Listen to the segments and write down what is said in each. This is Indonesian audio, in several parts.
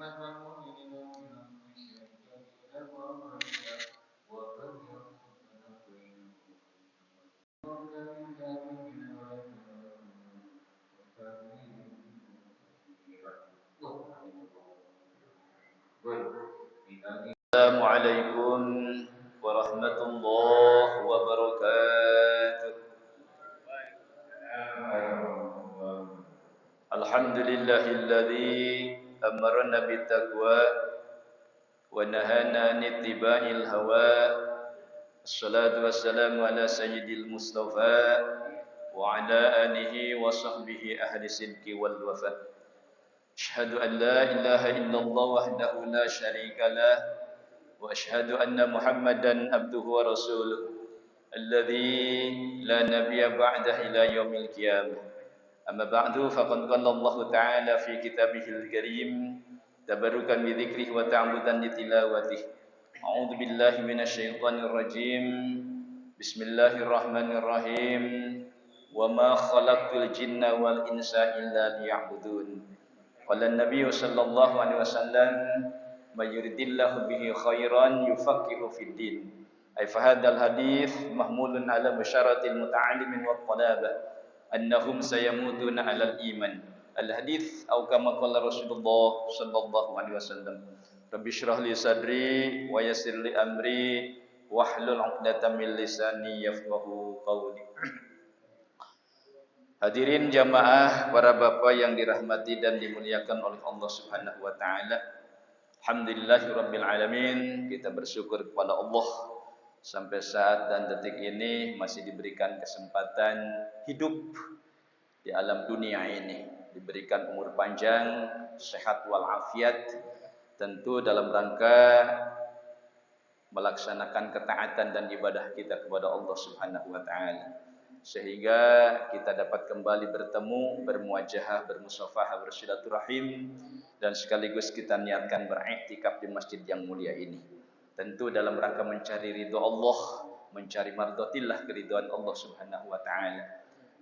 Assalamualaikum warahmatullahi wabarakatuh. Alhamdulillahilladzi amarna bittaqwa wa nahana an ittiba'il hawa. Assalatu wassalamu ala sayyidil mustafa wa ala alihi wa sahbihi ahli sidqi wal wafa. Asyhadu an la ilaha illallah wahdahu la syarika lah wa asyhadu anna Muhammadan abduhu wa rasuluh alladzi la nabiyya ba'dahu ila yaumil qiyamah. Amma ba'du faqad qala Allah ta'ala fi kitabihil karim tabarrukan bi dzikrihi wa ta'ammudan li tilawatihi. A'udzu billahi minasyaitonir rajim. Bismillahirrahmanirrahim. Wa ma khalaqtul jinna wal insa illa liya'budun. Qala an-nabiy sallallahu alaihi wasallam may yuridillahu bihi khairan yufaqihu fid din. Ay fa hadzal hadits mahmulun ala musyaratil muta'allimin wat talabah annahum sayamutuna 'alal iman. Al-hadits atau kama qala Rasulullah sallallahu alaihi wasallam. Rabbi shrah li sadri wa yassir li amri wahlul 'uqdatam min lisani yafqahu qawli. Hadirin jamaah, para bapak yang dirahmati dan dimuliakan oleh Allah Subhanahu wa taala. Alhamdulillahirabbil alamin. Kita bersyukur kepada Allah sampai saat dan detik ini masih diberikan kesempatan hidup di alam dunia ini, diberikan umur panjang, sehat walafiat, tentu dalam rangka melaksanakan ketaatan dan ibadah kita kepada Allah Subhanahu wa taala, sehingga kita dapat kembali bertemu, bermuajahah, bermusafahah, bersilaturahim, dan sekaligus kita niatkan beriktikaf di masjid yang mulia ini. Tentu dalam rangka mencari ridho Allah, mencari mardhatillah, keridhaan Allah Subhanahu wa taala.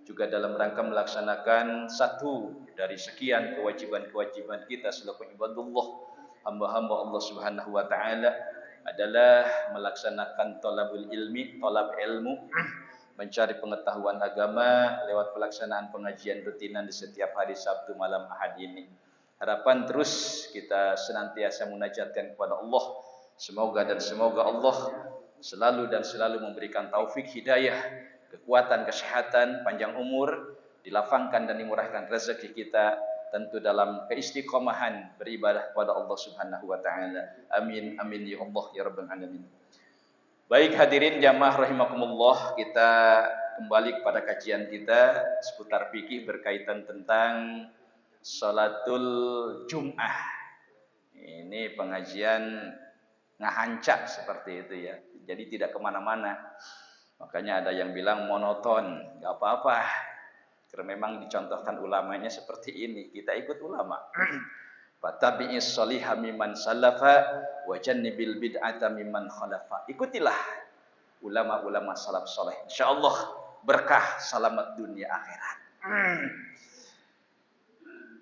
Juga dalam rangka melaksanakan satu dari sekian kewajiban-kewajiban kita selaku ibadullah, hamba-hamba Allah Subhanahu wa taala, adalah melaksanakan thalabul ilmi, thalab ilmu, mencari pengetahuan agama lewat pelaksanaan pengajian rutinan di setiap hari Sabtu malam Ahad ini. Harapan terus kita senantiasa munajatkan kepada Allah. Semoga Allah selalu dan selalu memberikan taufik hidayah, kekuatan, kesehatan, panjang umur, dilapangkan dan dimurahkan rezeki kita, tentu dalam keistiqomahan beribadah kepada Allah Subhanahu wa taala. Amin amin ya Allah ya rabbal alamin. Baik hadirin jamaah rahimakumullah, kita kembali kepada kajian kita seputar fikih berkaitan tentang salatul Jum'ah. Ini pengajian ngahancak seperti itu ya. Jadi tidak kemana-mana. Makanya ada yang bilang monoton, gak apa-apa. Karena memang dicontohkan ulamanya seperti ini. Kita ikut ulama. Fatabi'is shaliha mimman salafa wa jannibil bid'ata mimman khalafa. Ikutilah ulama-ulama salaf saleh. Insyaallah berkah selamat dunia akhirat.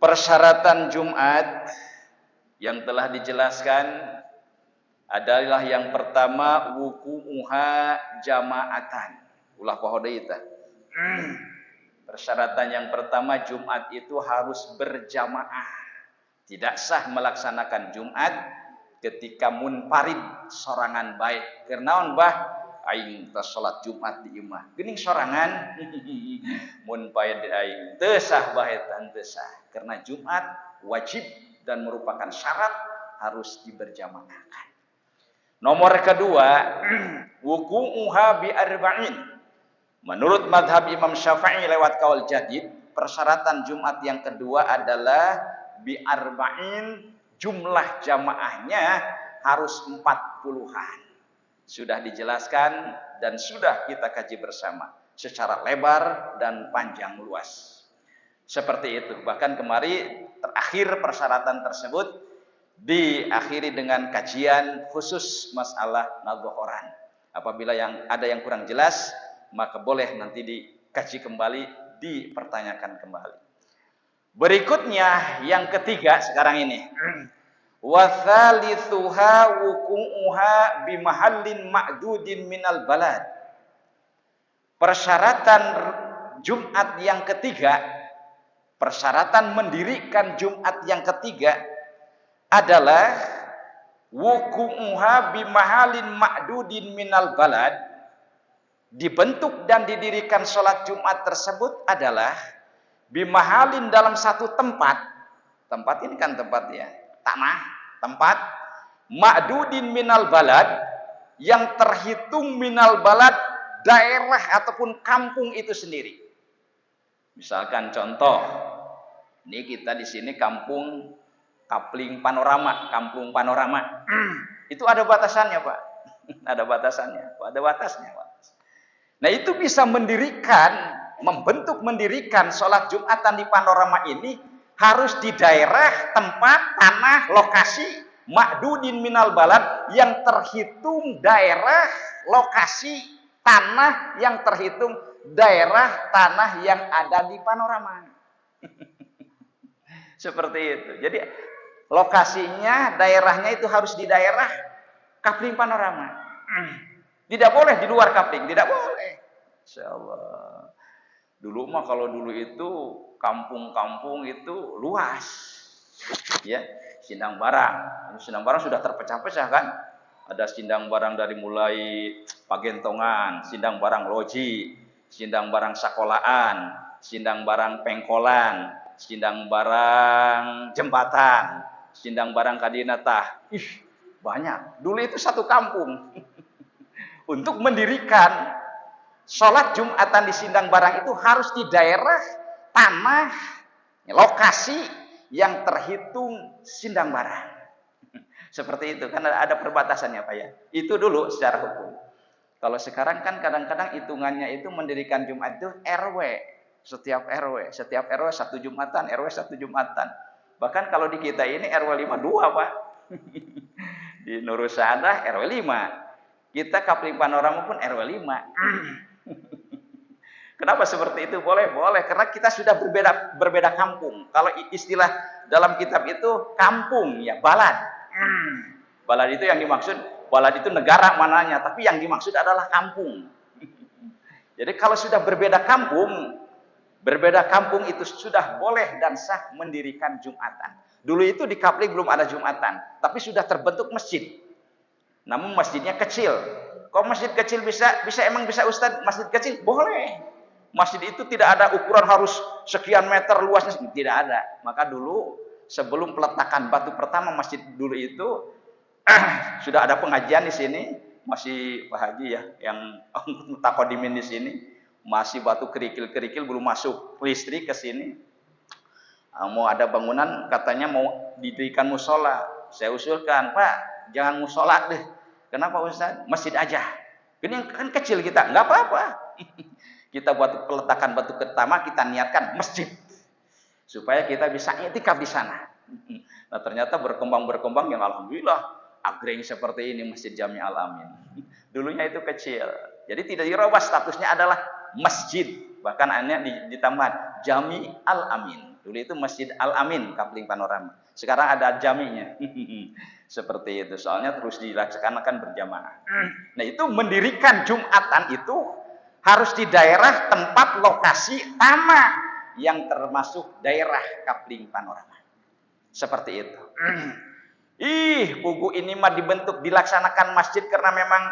Persyaratan Jumat yang telah dijelaskan adalah yang pertama wuku'uha jama'atan. Ulah pohodeita. Persyaratan yang pertama Jumat itu harus berjamaah. Tidak sah melaksanakan Jumat ketika munfarid sorangan baik. Kernaon bah aing teh salat Jumat di imah. Geuning sorangan munfarid aing teu sah bae teu sah. Karena Jumat wajib dan merupakan syarat harus diberjamaahkan. Nomor kedua, wuku'uha bi arba'in. Menurut madhab Imam Syafi'i lewat kaul jadid, persyaratan Jumat yang kedua adalah bi arba'in, jumlah jamaahnya harus 40-an. Sudah dijelaskan dan sudah kita kaji bersama secara lebar dan panjang luas. Seperti itu. Bahkan kemarin terakhir persyaratan tersebut diakhiri dengan kajian khusus masalah nadzohoran. Apabila ada yang kurang jelas, maka boleh nanti dikaji kembali, dipertanyakan kembali. Berikutnya yang ketiga sekarang ini, Wa thalithuha wuqu'uha bi mahallin ma'dudin minal balad. Persyaratan Jumat yang ketiga, persyaratan mendirikan Jumat yang ketiga adalah wuqu'uha bi mahallin ma'dudin minal balad. Dibentuk dan didirikan sholat Jumat tersebut adalah bimahalin dalam satu tempat. Tempat ini kan tempatnya tanah, tempat ma'dudin minal balad, yang terhitung minal balad, daerah ataupun kampung itu sendiri. Misalkan contoh, ini kita di sini kampung Kapling Panorama, kampung Panorama. Itu ada batasannya, Pak. Ada batasannya, ada batasnya, Pak. Nah, itu bisa mendirikan sholat Jumatan di Panorama ini harus di daerah, tempat, tanah, lokasi ma'dudin minal balad, yang terhitung daerah, lokasi, tanah yang terhitung daerah, tanah yang ada di Panorama. Seperti itu. Jadi lokasinya, daerahnya itu harus di daerah Kapling Panorama. Tidak boleh di luar Kapling, tidak boleh. Insyaallah. Dulu mah kalau dulu itu kampung-kampung itu luas. Ya, Sindang Barang. Sindang Barang sudah terpecah-pecah kan? Ada Sindang Barang dari mulai Pagentongan, Sindang Barang Loji, Sindang Barang Sakolaan, Sindang Barang Pengkolan, Sindang Barang Jembatan, Sindang Barang Kadinatah. Banyak. Dulu itu satu kampung. Untuk mendirikan sholat Jumatan di Sindang Barang itu harus di daerah, tanah, lokasi yang terhitung Sindang Barang. Seperti itu, kan ada perbatasannya, Pak ya. Itu dulu secara hukum. Kalau sekarang kan kadang-kadang hitungannya itu mendirikan Jumat itu RW. Setiap RW satu Jumatan, RW satu Jumatan. Bahkan kalau di kita ini RW 5 2, Pak. Di Nurusadah RW 5. Kita Kapling Panorama pun RW 5. Kenapa seperti itu? Boleh, karena kita sudah berbeda kampung. Kalau istilah dalam kitab itu kampung, ya balad. Balad itu yang dimaksud, balad itu negara mananya, tapi yang dimaksud adalah kampung. Jadi kalau sudah berbeda kampung itu sudah boleh dan sah mendirikan Jumatan. Dulu itu di Kapling belum ada Jumatan, tapi sudah terbentuk masjid. Namun masjidnya kecil. Kok masjid kecil bisa emang bisa Ustadz masjid kecil? Boleh. Masjid itu tidak ada ukuran harus sekian meter luasnya, tidak ada. Maka dulu sebelum peletakan batu pertama masjid dulu itu sudah ada pengajian di sini, masih Pak Haji ya yang takodimin di sini, masih batu kerikil-kerikil, belum masuk listrik ke sini. Mau ada bangunan katanya mau didirikan musola. Saya usulkan, Pak, jangan musola deh. Kenapa Ustaz? Masjid aja. Ini kan kecil kita, nggak apa-apa. Kita buat peletakan batu pertama, kita niatkan masjid. Supaya kita bisa i'tikaf di sana. Nah ternyata berkembang yang alhamdulillah agreng seperti ini Masjid Jami Al-Amin. Dulunya itu kecil. Jadi tidak dirubah, statusnya adalah masjid. Bahkan hanya ditambah Jami Al-Amin. Dulu itu Masjid Al-Amin, Kapling Panorama. Sekarang ada jaminya. Seperti itu. Soalnya terus dilaksanakan berjamaah. Nah itu mendirikan Jumatan itu harus di daerah, tempat, lokasi, tanah yang termasuk daerah Kapling Panorama. Seperti itu. Pugu ini mah dibentuk dilaksanakan masjid karena memang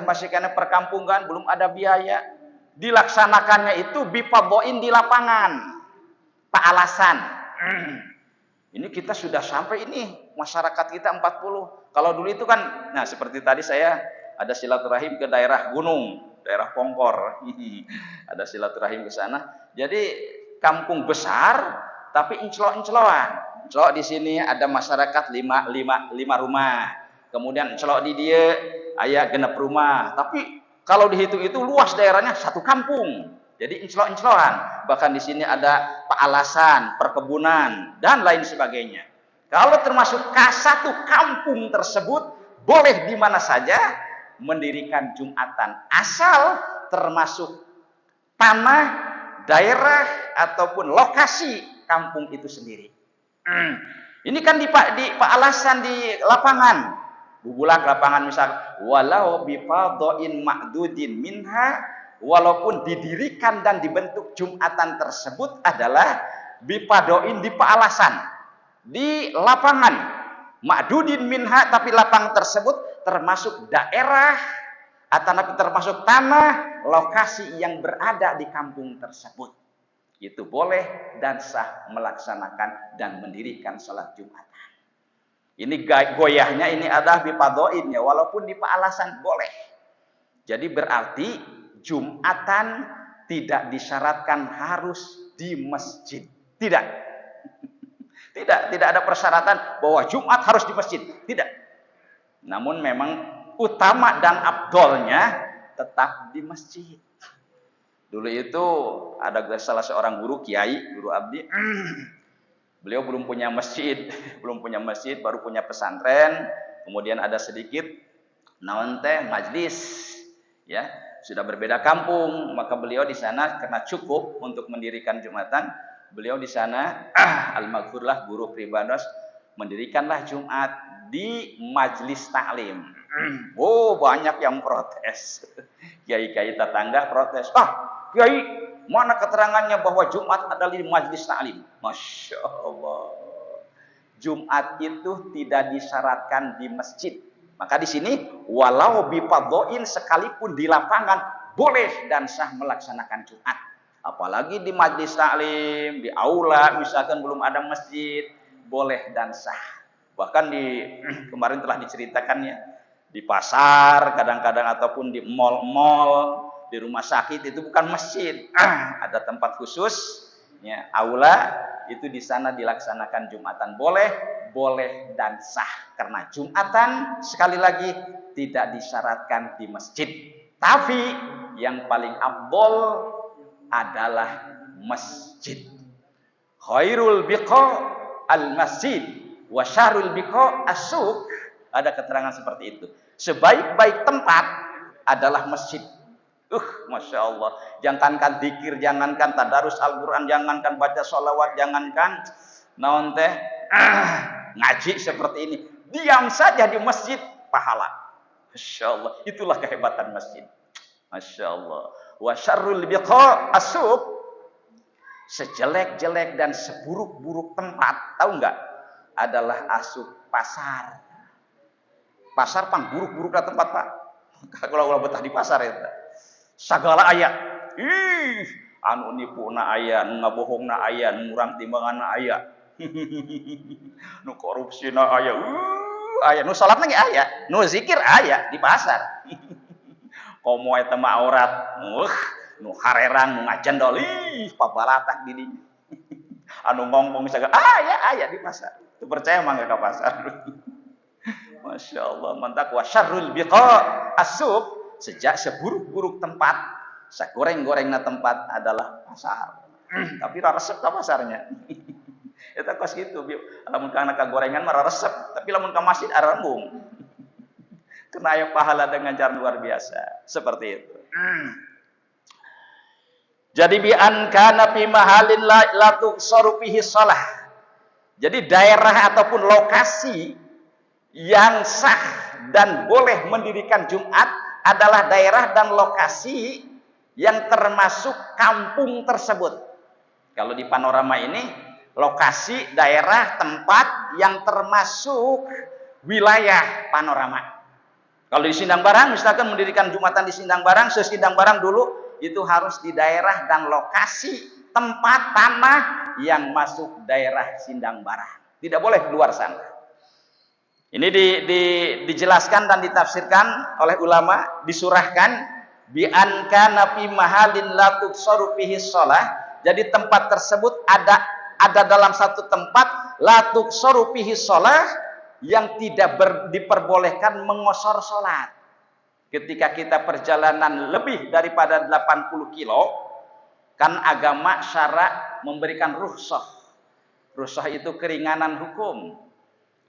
masih karena perkampungan, belum ada biaya. Dilaksanakannya itu bipaboin di lapangan. Pak alasan. Ini kita sudah sampai ini, masyarakat kita 40. Kalau dulu itu kan, nah seperti tadi saya ada silaturahim ke daerah gunung, daerah Pongkor. Ada silaturahim ke sana. Jadi kampung besar, tapi encelo-enceloan. Encelok di sini ada masyarakat 5 rumah. Kemudian encelok di dia aya 6 rumah. Tapi kalau dihitung itu luas daerahnya satu kampung. Jadi encelok-enceloan. Bahkan di sini ada paalasan, perkebunan, dan lain sebagainya. Kalau termasuk satu kampung tersebut, boleh di mana saja mendirikan Jumatan. Asal termasuk tanah, daerah, ataupun lokasi kampung itu sendiri. Ini kan di alasan di lapangan. Bubulak lapangan misal walau bifadhain ma'dudin minha, walaupun didirikan dan dibentuk Jumatan tersebut adalah bipadoin di alasan di lapangan ma'dudin minha, tapi lapangan tersebut termasuk daerah atau termasuk tanah lokasi yang berada di kampung tersebut. Itu boleh dan sah melaksanakan dan mendirikan salat Jumatan. Ini goyahnya ini adalah bipadoin ya, walaupun di alasan boleh. Jadi berarti Jumatan tidak disyaratkan harus di masjid. Tidak. Tidak ada persyaratan bahwa Jumat harus di masjid. Tidak. Namun memang utama dan abdolnya tetap di masjid. Dulu itu ada salah seorang guru kiai, guru abdi. Beliau belum punya masjid, baru punya pesantren. Kemudian ada sedikit naon teh majlis, ya sudah berbeda kampung, maka beliau di sana karena cukup untuk mendirikan Jumatan, beliau di sana al-maghfurlah guru pribados mendirikanlah Jumat di majlis taklim. Oh banyak yang protes, kiai-kiai tetangga protes, kiai mana keterangannya bahwa Jumat adalah di majlis taklim? Masya Allah. Jumat itu tidak disyaratkan di masjid. Maka di sini walau bifadhain sekalipun di lapangan boleh dan sah melaksanakan Jumat. Apalagi di majlis taklim, di aula misalkan belum ada masjid, boleh dan sah. Bahkan kemarin telah diceritakannya di pasar kadang-kadang ataupun di mal-mal, di rumah sakit itu bukan masjid, ada tempat khusus, ya, aula itu di sana dilaksanakan Jumatan boleh dan sah karena Jumatan sekali lagi tidak disyaratkan di masjid. Tapi yang paling afdol adalah masjid. Khairul biqa al masjid wa syarrul biqa as-suq. Ada keterangan seperti itu. Sebaik-baik tempat adalah masjid. Masya Allah. Jangankan zikir, jangankan tadarus Al-Quran, jangankan baca sholawat, jangankan naon teh ngaji seperti ini. Diam saja di masjid pahala. Masya Allah. Itulah kehebatan masjid. Masya Allah. Wa syarrul biqa as-suq. Sejelek-jelek dan seburuk-buruk tempat, tahu enggak? Adalah asuk pasar. Pasar pang buruk-buruk tempat, Pak. Kalau betah di pasar ya. Sagala aya. Anu nipuna aya, nu ngabohongna aya, nu ngurang timbanganna aya. Nu korupsina aya. Aya nu salatna ge aya, nu zikir aya di pasar. Komo eta mah aurat. Nu harerang, nu ngajendol, pabalatak di dinya. Anu ngomong sagala aya di pasar. Tu percaya mangga ka pasar. Masya Allah, mantap. Wa syarrul biqa as-suq. Sejak seburuk-buruk tempat, sagoreng-gorengna tempat adalah pasar. Tapi ra resep ka pasarnya. Eta kos kitu, lamun kana kagorengan mah resep, tapi lamun ka masjid arembung. Kena aya pahala dengan cara luar biasa. Seperti itu. Jadi bi an kana fi mahalin la tuqsaru fihi shalah. Jadi daerah ataupun lokasi yang sah dan boleh mendirikan Jumat adalah daerah dan lokasi yang termasuk kampung tersebut. Kalau di panorama ini, lokasi, daerah, tempat yang termasuk wilayah panorama. Kalau di Sindang Barang, misalkan mendirikan Jumatan di Sindang Barang, Sesindang Barang dulu, itu harus di daerah dan lokasi, tempat, tanah yang masuk daerah Sindang Barang. Tidak boleh di luar sana. Ini dijelaskan dan ditafsirkan oleh ulama, disurahkan bi an kana fi mahalin la tuqsaru fihi shalah. Jadi tempat tersebut ada dalam satu tempat la tuqsaru fihi shalah yang tidak diperbolehkan mengosor salat. Ketika kita perjalanan lebih daripada 80 kilo, kan agama syara memberikan rukhsah. Rukhsah itu keringanan hukum.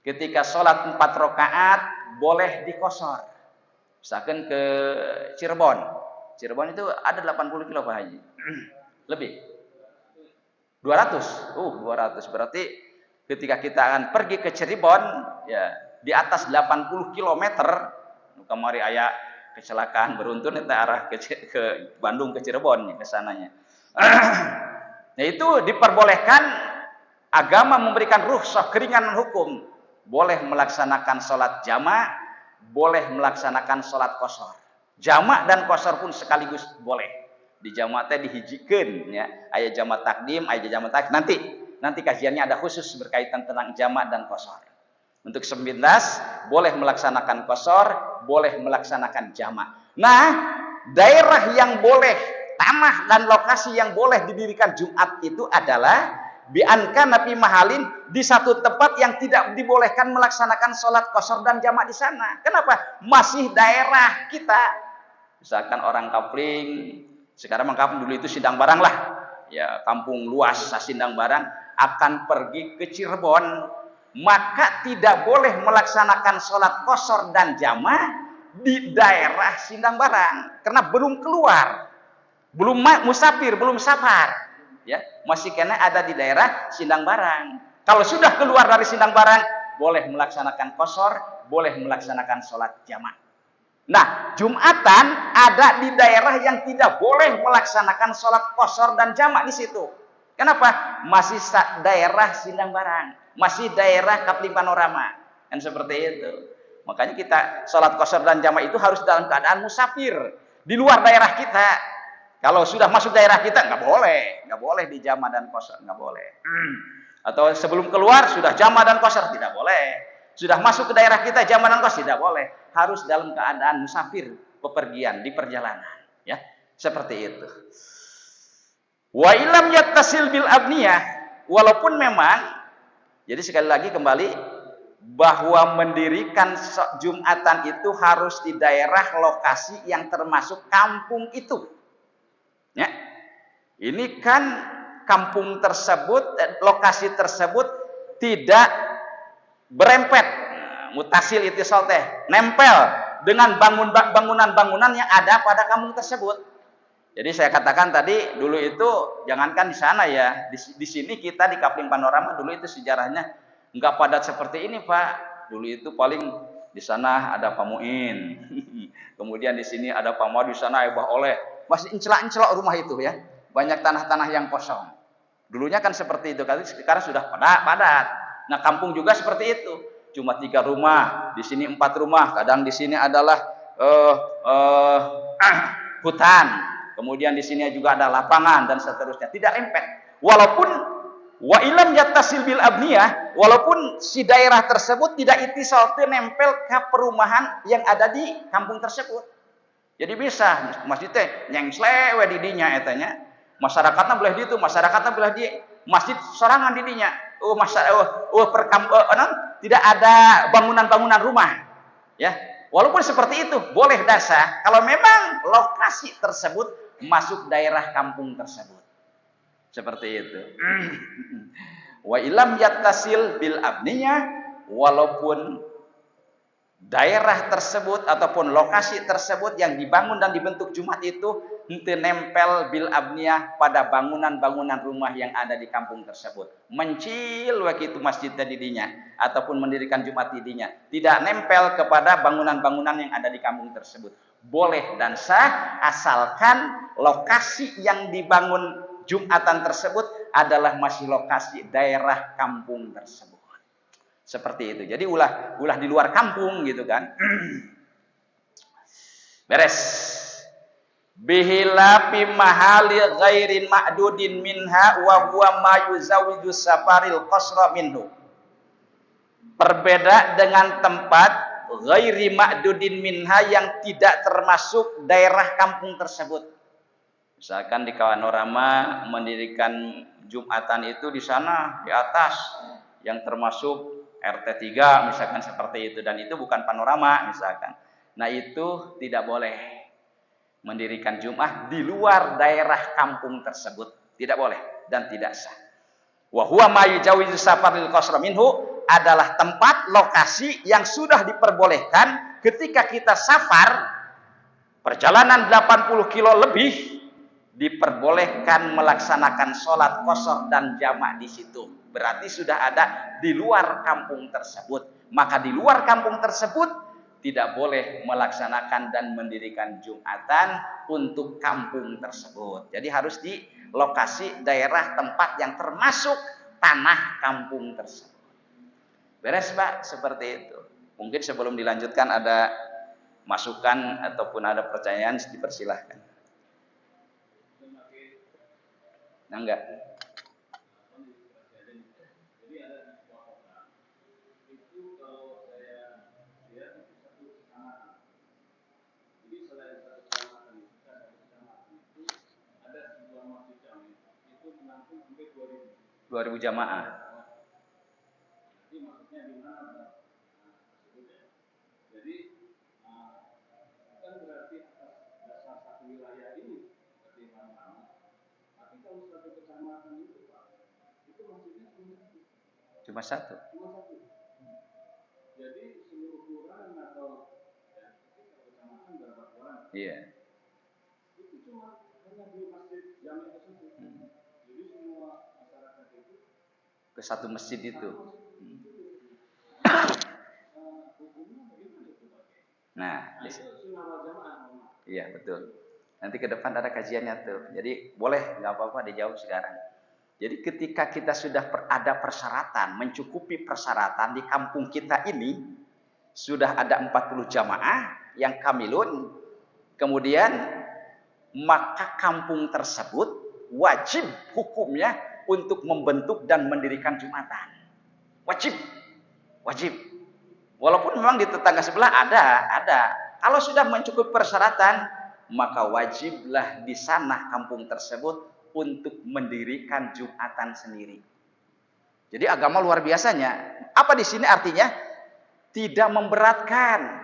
Ketika sholat 4 rakaat boleh dikosor. Misalkan ke Cirebon. Cirebon itu ada 80 kilo Pak Haji. Lebih. 200. 200 berarti ketika kita akan pergi ke Cirebon, ya di atas 80 km, kemari aya kecelakaan beruntun itu arah ke Bandung ke Cirebon ke sananya. Nah itu diperbolehkan, agama memberikan rukhsah keringanan hukum, boleh melaksanakan sholat jamak, boleh melaksanakan sholat qashar. Jamak dan qashar pun sekaligus boleh. Di jamak teh dihijikeun ya, aya jamak takdim, aya jamak takhir. Nanti kajiannya ada khusus berkaitan tentang jamak dan qashar. Untuk 19 boleh melaksanakan qashar, boleh melaksanakan jamak. Nah, daerah yang boleh, tanah dan lokasi yang boleh didirikan Jumat itu adalah bianka nabi mahalin, di satu tempat yang tidak dibolehkan melaksanakan sholat qashar dan jamak di sana. Kenapa? Masih daerah kita. Misalkan orang Kapling, sekarang Kampung dulu itu Sindang Barang lah, ya kampung luas Sindang Barang, akan pergi ke Cirebon, maka tidak boleh melaksanakan sholat qashar dan jamak di daerah Sindang Barang karena belum keluar, belum musafir, belum safar, ya masih kena ada di daerah Sindang Barang. Kalau sudah keluar dari Sindang Barang, boleh melaksanakan qashar, boleh melaksanakan sholat jamak. Nah, Jumatan ada di daerah yang tidak boleh melaksanakan sholat qashar dan jamak di situ. Kenapa? Masih daerah Sindang Barang, masih daerah Kapling Panorama, kan seperti itu. Makanya kita sholat qashar dan jamak itu harus dalam keadaan musafir, di luar daerah kita. Kalau sudah masuk daerah kita nggak boleh di jamak dan qashar, nggak boleh. Atau sebelum keluar sudah jamak dan qashar, tidak boleh. Sudah masuk ke daerah kita jamak dan qashar, tidak boleh. Harus dalam keadaan musafir, bepergian, di perjalanan, ya seperti itu. Wa ilam yattasil bil abniyah, walaupun memang, jadi sekali lagi kembali bahwa mendirikan Jumatan itu harus di daerah lokasi yang termasuk kampung itu. Ya. Ini kan kampung tersebut, lokasi tersebut tidak berempet, mutasil itisal teh, nempel dengan bangunan-bangunan yang ada pada kampung tersebut. Jadi saya katakan tadi, dulu itu jangankan di sana ya, di sini kita di Kapling Panorama dulu itu sejarahnya nggak padat seperti ini Pak. Dulu itu paling di sana ada Pak Muin, kemudian di sini ada Pak Madu, di sana Abah Oleh, masih encelak-encelak rumah itu ya, banyak tanah-tanah yang kosong. Dulunya kan seperti itu, sekarang sudah padat. Nah kampung juga seperti itu, cuma 3 rumah, di sini 4 rumah, kadang di sini adalah hutan, kemudian di sini juga ada lapangan dan seterusnya, tidak lempet. Walaupun wa ilam yattasil bil abniyah, walaupun si daerah tersebut tidak itisal nempel ke perumahan yang ada di kampung tersebut. Jadi bisa masjid teh nyengsle we di dinya etanya. Masyarakatnya boleh di itu, masyarakatnya boleh di masjid sorangan di dinya. Tidak ada bangunan-bangunan rumah. Ya. Walaupun seperti itu boleh dasar kalau memang lokasi tersebut masuk daerah kampung tersebut. Seperti itu. Wa ilam yattasil bil abniyah, walaupun daerah tersebut ataupun lokasi tersebut yang dibangun dan dibentuk Jumat itu henteu nempel bil abniyah pada bangunan-bangunan rumah yang ada di kampung tersebut. Mencil wakitu masjid didinya ataupun mendirikan Jumat didinya, tidak nempel kepada bangunan-bangunan yang ada di kampung tersebut. Boleh dan sah asalkan lokasi yang dibangun Jumatan tersebut adalah masih lokasi daerah kampung tersebut. Seperti itu. Jadi ulah di luar kampung gitu kan. Beres. Bihilafi mahali ghairin ma'dudin minha wa huwa ma yuzawidu safaril qasra minhu. Berbeda dengan tempat ghairi ma'dudin minha yang tidak termasuk daerah kampung tersebut. Misalkan di Panorama mendirikan Jumatan itu di sana di atas yang termasuk RT 3 misalkan seperti itu, dan itu bukan Panorama misalkan. Nah itu tidak boleh mendirikan Jumat di luar daerah kampung tersebut, tidak boleh dan tidak sah. Wa huwa ma yujawizu safaril qasra minhu adalah tempat lokasi yang sudah diperbolehkan ketika kita safar perjalanan 80 kilo lebih, diperbolehkan melaksanakan sholat qasar dan jamak di situ. berarti sudah ada di luar kampung tersebut. Maka di luar kampung tersebut tidak boleh melaksanakan dan mendirikan Jumatan untuk kampung tersebut. Jadi harus di lokasi daerah tempat yang termasuk tanah kampung tersebut. Beres Pak, seperti itu. Mungkin sebelum dilanjutkan ada masukan ataupun ada pertanyaan, dipersilahkan. Nah, enggak. Dua ribu jamaah. Cuma satu. Jadi seluruh kelurahan atau kecamatan berapa orang? Iya. Itu cuma hanya di masjid jami tersebut. Jadi semua masyarakat itu ke satu masjid itu. Nah, iya betul. Nanti ke depan ada kajiannya tuh. Jadi boleh, nggak apa-apa dijawab sekarang. Jadi ketika kita sudah ada persyaratan, mencukupi persyaratan di kampung kita ini, sudah ada 40 jamaah yang kamilun, kemudian maka kampung tersebut wajib hukumnya untuk membentuk dan mendirikan Jumatan. Wajib. Walaupun memang di tetangga sebelah ada. Kalau sudah mencukupi persyaratan, maka wajiblah di sana kampung tersebut untuk mendirikan Jumatan sendiri. Jadi agama luar biasanya. Apa di sini artinya? Tidak memberatkan.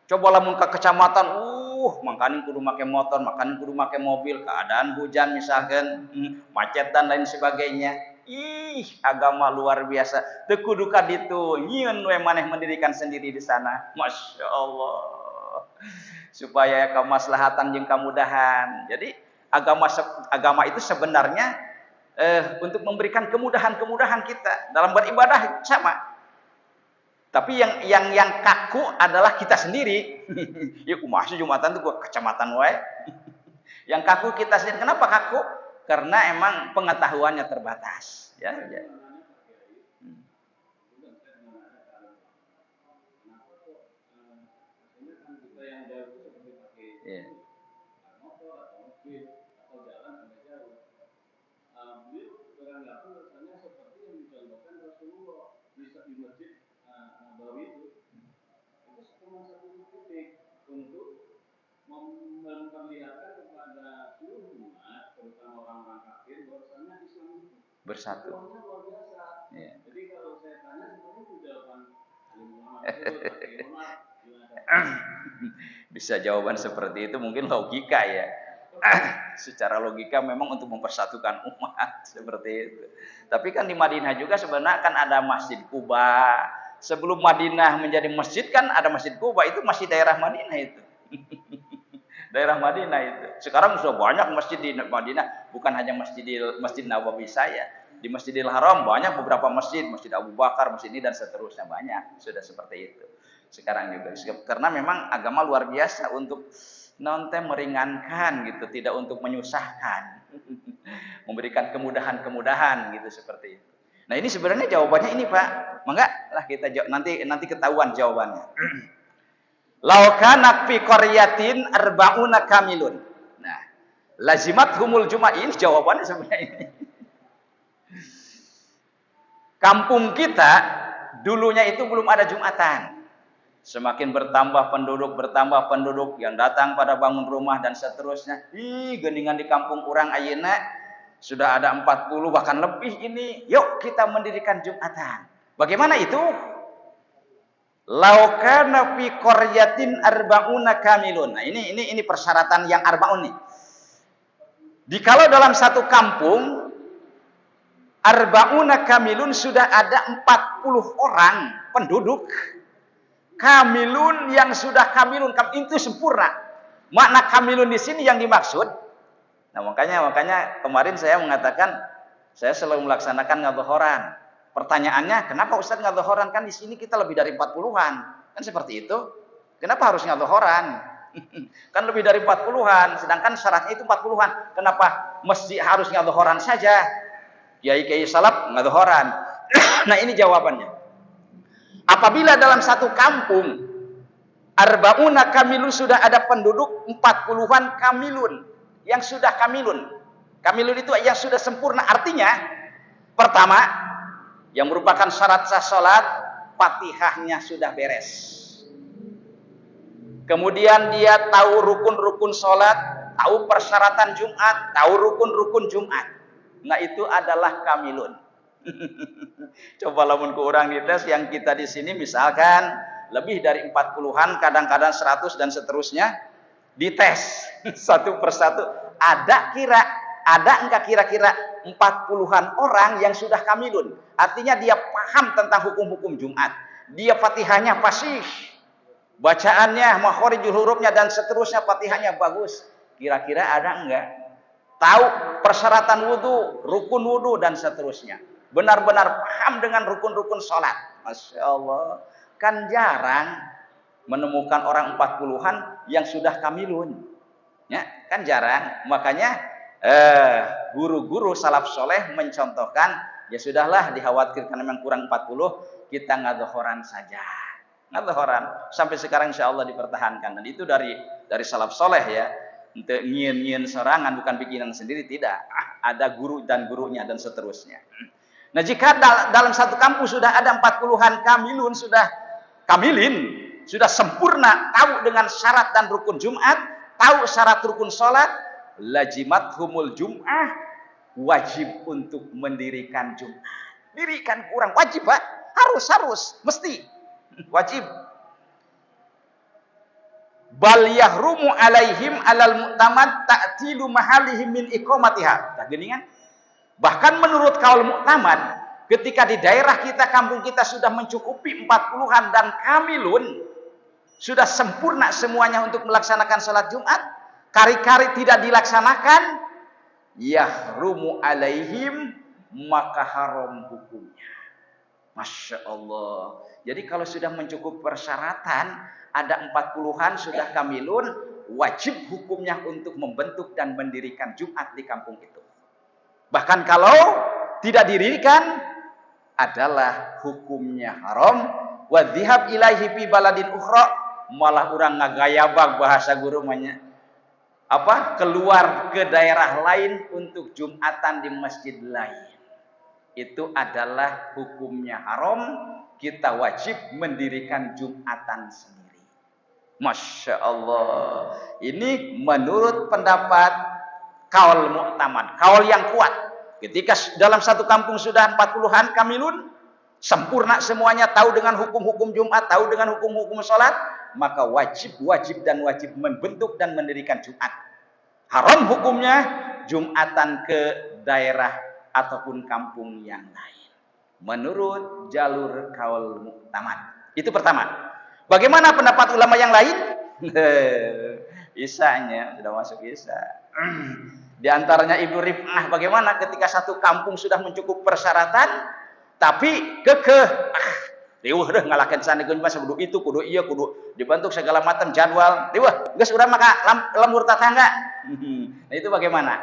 Coba lamun ke kecamatan, makanin kudu make motor, makanin kudu make mobil, keadaan hujan misalkan, macet dan lain sebagainya. Agama luar biasa. Teu kudu ka ditu, nyieun we maneh mendirikan sendiri di sana. Masya Allah. Supaya kemaslahatan jeung kemudahan. Jadi agama itu sebenarnya untuk memberikan kemudahan-kemudahan kita dalam beribadah sama. Tapi yang kaku adalah kita sendiri. Ya kumaha Jumatan tuh kecamatan wae. Yang kaku kita sendiri. Kenapa kaku? Karena emang pengetahuannya terbatas. Ya. Yeah. Memperlihatkan kepada seluruh umat, terutama orang-orang kafir, bahwasanya Islam itu bersatu. Ya. Jadi kalau saya tanya sebenarnya itu jawaban bisa jawaban seperti itu mungkin logika ya. Secara logika memang untuk mempersatukan umat seperti itu. Tapi kan di Madinah juga sebenarnya kan ada Masjid Quba. Sebelum Madinah menjadi masjid kan ada Masjid Quba, itu masih daerah Madinah itu. Daerah Madinah itu. Sekarang sudah banyak masjid di Madinah, bukan hanya Masjid Nabawi saya. Di Masjidil Haram banyak beberapa masjid, Masjid Abu Bakar, masjid ini dan seterusnya banyak. Sudah seperti itu. Sekarang juga. Karena memang agama luar biasa untuk meringankan gitu, tidak untuk menyusahkan. Memberikan kemudahan-kemudahan gitu seperti itu. Nah, ini sebenarnya jawabannya ini, Pak. Mangga lah kita jawab, nanti ketahuan jawabannya. Laukana fi qaryatin arba'una kamilun. Nah, lazimat humul jum'ah, ini jawabannya sebenarnya ini. Kampung kita dulunya itu belum ada Jumatan. Semakin bertambah penduduk yang datang pada bangun rumah dan seterusnya. Geningan di kampung orang ayeuna sudah ada 40 bahkan lebih ini. Yuk kita mendirikan Jumatan. Bagaimana itu? Laukana fi qaryatin arba'una kamilun. Nah, ini persyaratan yang arba'un nih. Jikalau dalam satu kampung arba'una kamilun sudah ada 40 orang penduduk. Kamilun yang sudah kamilun itu sempurna. Makna kamilun di sini yang dimaksud. Nah, makanya kemarin saya mengatakan saya selalu melaksanakan ngadzuhuran. Pertanyaannya, kenapa Ustaz nggak dzuhuran? Kan di sini kita lebih dari 40-an. Kan seperti itu. Kenapa harus nggak dzuhuran? Kan lebih dari 40-an, sedangkan syaratnya itu 40-an. Kenapa mesti harus nggak dzuhuran saja? Kiai-kiai salaf nggak dzuhuran. Nah, ini jawabannya. Apabila dalam satu kampung arba'una kamilun, sudah ada penduduk 40-an kamilun yang sudah kamilun. Kamilun itu yang sudah sempurna, artinya pertama yang merupakan syarat sah salat, Fatihahnya sudah beres. Kemudian dia tahu rukun-rukun salat, tahu persyaratan Jumat, tahu rukun-rukun Jumat. Nah, itu adalah kamilun. Coba lamun ke orang dites yang kita di sini misalkan lebih dari 40-an, kadang-kadang 100 dan seterusnya, dites satu persatu. Ada enggak kira-kira 40-an orang yang sudah kamilun? Artinya dia paham tentang hukum-hukum Jumat. Dia Fatihahnya fasih. Bacaannya, makhorijul hurufnya dan seterusnya, Fatihahnya bagus. Kira-kira ada enggak? Tahu persyaratan wudu, rukun wudu dan seterusnya. Benar-benar paham dengan rukun-rukun sholat. Masya Allah. Kan jarang menemukan orang 40-an yang sudah kamilun. Ya, kan jarang. Makanya guru-guru salaf soleh mencontohkan, ya sudahlah, dikhawatirkan memang kurang 40, kita ngadzuhuran saja. Ngadzuhuran. Sampai sekarang insya Allah dipertahankan. Dan itu dari salaf soleh ya. Untuk ngien-ngien serangan, bukan bikinan sendiri, tidak. Ada guru dan gurunya dan seterusnya. Nah, jika dalam satu kampus sudah ada 40-an kamilun, sudah sempurna, tahu dengan syarat dan rukun Jumat, tahu syarat rukun sholat, lajimathumul Jum'ah, wajib untuk mendirikan Jumat. Dirikan kurang wajib, Pak. Harus, mesti wajib. Bal yahrumu alaihim alal mu'tamad ta'tilu mahalihim min iqamatiha. Tak gini kan? Bahkan menurut kaul mu'tamad, ketika di daerah kita, kampung kita sudah mencukupi 40-an dan kamilun, sudah sempurna semuanya untuk melaksanakan sholat Jumat, kari-kari tidak dilaksanakan, yahrumu alaihim, maka haram hukumnya. Masya Allah. Jadi kalau sudah mencukupi persyaratan, ada 40-an sudah kamilun, wajib hukumnya untuk membentuk dan mendirikan Jumat di kampung itu. Bahkan kalau tidak didirikan, adalah hukumnya haram. Wa dhihab ilaihi fi baladin ukhra, malah orang ngagayabag bahasa guru namanya. Keluar ke daerah lain untuk Jumatan di masjid lain. Itu adalah hukumnya haram. Kita wajib mendirikan Jumatan sendiri. Masya Allah. Ini menurut pendapat kaul mu'tamad, kaul yang kuat. Ketika dalam satu kampung sudah 40-an kamilun, sempurna semuanya, tahu dengan hukum-hukum Jumat, tahu dengan hukum-hukum sholat, maka wajib dan wajib membentuk dan mendirikan Jumat. Haram hukumnya Jumatan ke daerah ataupun kampung yang lain. Menurut jalur kaul mu'tamad. Itu pertama. Bagaimana pendapat ulama yang lain? Isanya sudah masuk Isa. Di antaranya Ibnu Rif'ah, bagaimana ketika satu kampung sudah mencukup persyaratan, tapi riweuh deh ngalakeun sanegeun mah kudu itu, kudu iya, kudu dibentuk segala macam jadwal. Riweuh, geus urang maka lembur tetangga. Nah, itu bagaimana?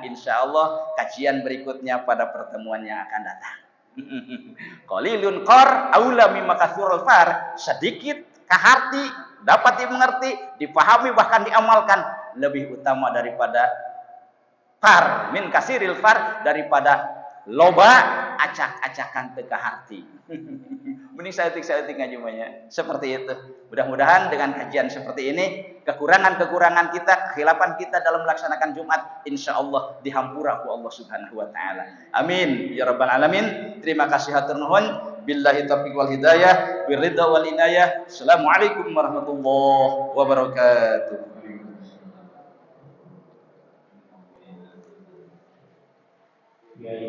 Insyaallah kajian berikutnya pada pertemuan yang akan datang. Qalilun qar aula mimma kathurul far, sedikit kaharti, dapat dimengerti, dipahami, bahkan diamalkan, lebih utama daripada far, min kasiril far, daripada loba acak-acakan teka hati. Mending saeutik-saeutik ngajumanya. Seperti itu. Mudah-mudahan dengan kajian seperti ini, kekurangan-kekurangan kita, kekhilafan kita dalam melaksanakan Jumat, insyaallah dihampura ku Allah Subhanahu wa taala. Amin ya rabbal alamin. Terima kasih hatur nuhun. Billahi taufiq wal hidayah, biridha wal inayah. Assalamualaikum warahmatullahi wabarakatuh. Ya,